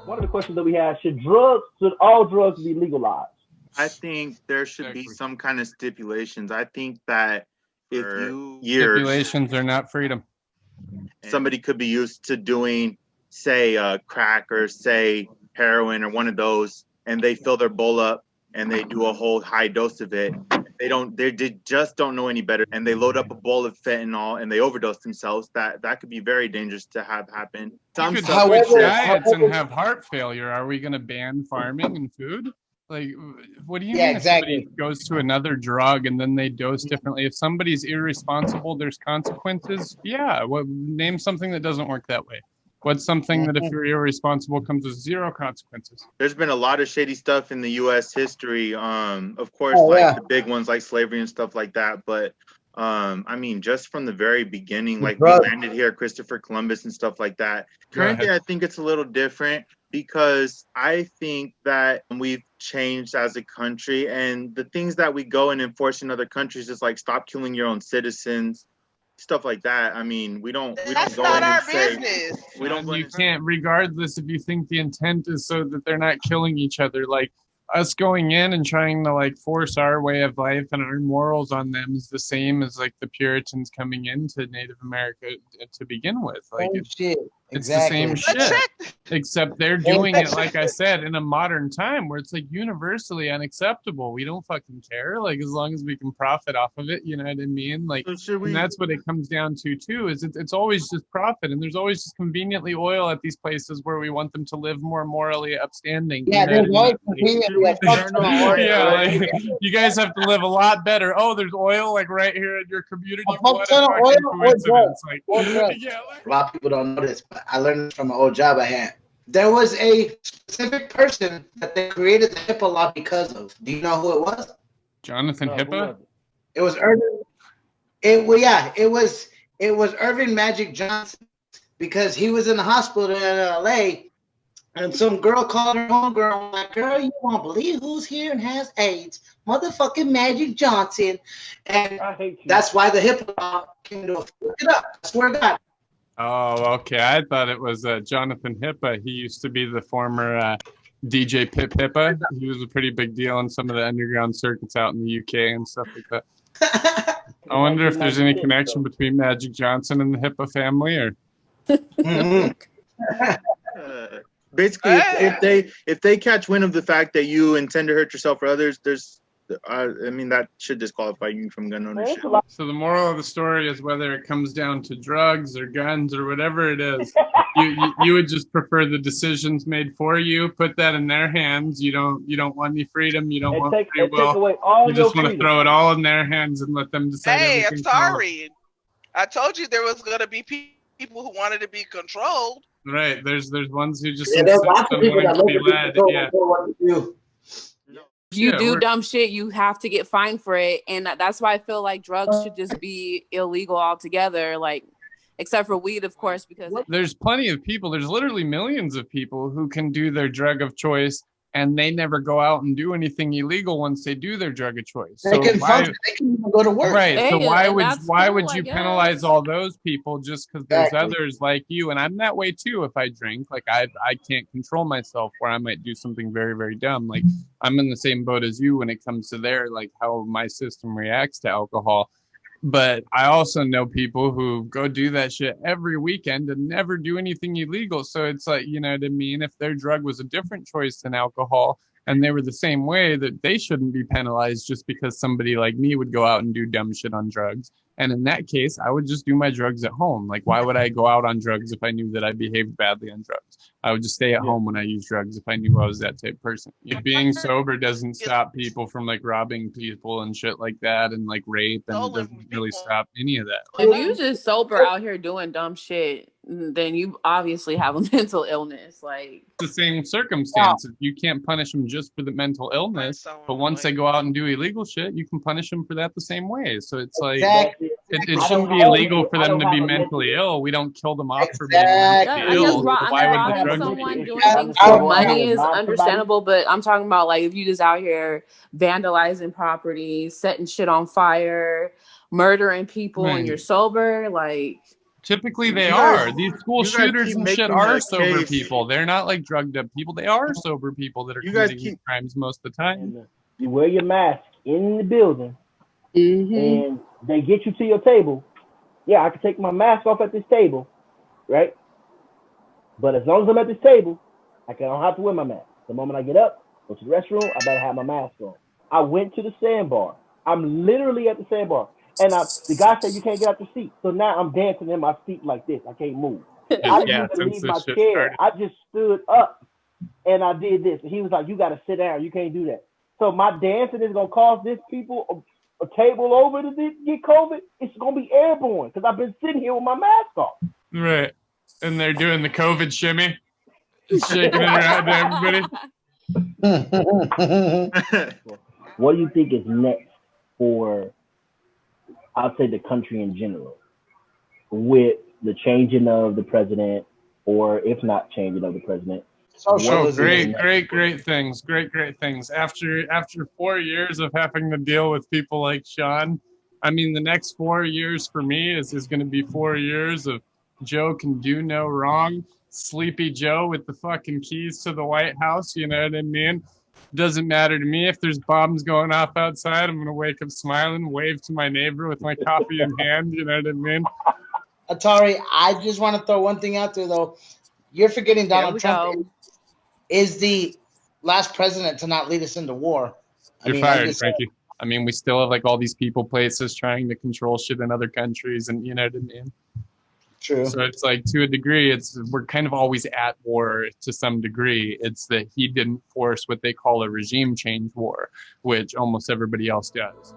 one of the questions that we had: should all drugs be legalized? I think there should be some kind of stipulations. I think that if stipulations are not freedom. Somebody could be used to doing, say, crack or say heroin or one of those, and they fill their bowl up and they do a whole high dose of it. They just don't know any better, and they load up a bowl of fentanyl and they overdose themselves. That could be very dangerous to have happen. You could switch diets and have heart failure. Are we going to ban farming and food? Like, what do you mean exactly. if somebody goes to another drug and then they dose differently? If somebody's irresponsible, there's consequences. Yeah, well, name something that doesn't work that way. What's something that if you're irresponsible comes with zero consequences? There's been a lot of shady stuff in the U.S. history. Of course, the big ones like slavery and stuff like that. But I mean, just from the very beginning, like we landed here, Christopher Columbus and stuff like that. Currently, I think it's a little different because I think that we've changed as a country, and the things that we go and enforce in other countries is like stop killing your own citizens, stuff like that. I mean, we don't go in and say we don't. You can't, regardless if you think the intent is so that they're not killing each other. Like us going in and trying to like force our way of life and our morals on them is the same as like the Puritans coming into Native America to begin with. Like it's the same shit, except they're doing it, like I said, in a modern time where it's like universally unacceptable. We don't fucking care. Like as long as we can profit off of it, you know what I mean? Like, and that's what it comes down to too. Is it's always just profit, and there's always just conveniently oil at these places where we want them to live more morally upstanding. Yeah, there's always conveniently. Like, you guys have to live a lot better. Oh, there's oil like right here in your community. What a oil coincidence! Like, a lot of people don't know this, but I learned this from an old job I had. There was a specific person that they created the HIPAA law because of. Do you know who it was? Jonathan HIPAA? It was Irvin. It was Irvin Magic Johnson, because he was in the hospital in LA, and some girl called her homegirl like, "Girl, you won't believe who's here and has AIDS, motherfucking Magic Johnson." And that's why the HIPAA law came to look it up. I swear to God. Oh, okay. I thought it was Jonathan HIPAA. He used to be the former DJ Pip HIPAA. He was a pretty big deal in some of the underground circuits out in the UK and stuff like that. I wonder if there's any connection between Magic Johnson and the HIPAA family, or. Basically, if they catch wind of the fact that you intend to hurt yourself or others, I mean, that should disqualify you from gun ownership. So the moral of the story is whether it comes down to drugs or guns or whatever it is, you would just prefer the decisions made for you. Put that in their hands. You don't want any freedom. You don't want free will. You just want to throw it all in their hands and let them decide. Hey, I'm sorry. I told you there was going to be people who wanted to be controlled. Right. There's ones who just insist on wanting to be led. Yeah. If you do dumb shit, you have to get fined for it. And that's why I feel like drugs should just be illegal altogether, like, except for weed, of course, because there's plenty of people, there's literally millions of people who can do their drug of choice and they never go out and do anything illegal once they do their drug of choice. So they can even go to work. Right. So why would you penalize all those people just because there's others like you? And I'm that way too. If I drink, like I can't control myself, where I might do something very, very dumb. Like I'm in the same boat as you when it comes to like how my system reacts to alcohol. But I also know people who go do that shit every weekend and never do anything illegal. So it's like, you know what I mean? If their drug was a different choice than alcohol and they were the same way, that they shouldn't be penalized just because somebody like me would go out and do dumb shit on drugs. And in that case, I would just do my drugs at home. Like, why would I go out on drugs if I knew that I behaved badly on drugs? I would just stay at home when I use drugs if I knew I was that type of person. Being sober doesn't stop people from like robbing people and shit like that and like rape, and it doesn't really stop any of that. If you just sober out here doing dumb shit, then you obviously have a mental illness. Like the same circumstances. You can't punish them just for the mental illness, but once they go out and do illegal shit, you can punish them for that the same way. So it's like it shouldn't be illegal for them to be mentally ill. We don't kill them off for being mentally ill. Why would the drug someone doing things for money is understandable, but I'm talking about like if you just out here vandalizing property, setting shit on fire, murdering people, and you're sober, like Typically, they are. These school you guys shooters keep and shit making are that sober case. people. They're not like drugged up people. They are sober people that are You guys committing keep- these crimes most of the time. And you wear your mask in the building, Mm-hmm. and they get you to your table. Yeah, I can take my mask off at this table, right? But as long as I'm at this table, I don't have to wear my mask. The moment I get up, go to the restroom, I better have my mask on. I went to the sandbar. I'm literally at the sandbar. And the guy said, you can't get out the seat. So now I'm dancing in my seat like this. I can't move. I didn't even leave my chair. I just stood up and I did this. And he was like, you got to sit down. You can't do that. So my dancing is going to cause these people a table over to get COVID. It's going to be airborne because I've been sitting here with my mask off. Right. And they're doing the COVID shimmy. Shaking it around to everybody. What do you think is next for, I'll say, the country in general, with the changing of the president, or if not changing of the president? Great things. Great things. After 4 years of having to deal with people like Shawn, I mean, the next 4 years for me is going to be 4 years of Joe can do no wrong. Sleepy Joe with the fucking keys to the White House, you know what I mean? Doesn't matter to me if there's bombs going off outside. I'm gonna wake up smiling, wave to my neighbor with my coffee in hand. You know what I mean? Atari, I just want to throw one thing out there though. You're forgetting Donald Trump is the last president to not lead us into war. You're fired, Frankie. I mean, we still have like all these people, places trying to control shit in other countries, and you know what I mean? True. So it's like, to a degree, we're kind of always at war to some degree. It's that he didn't force what they call a regime change war, which almost everybody else does.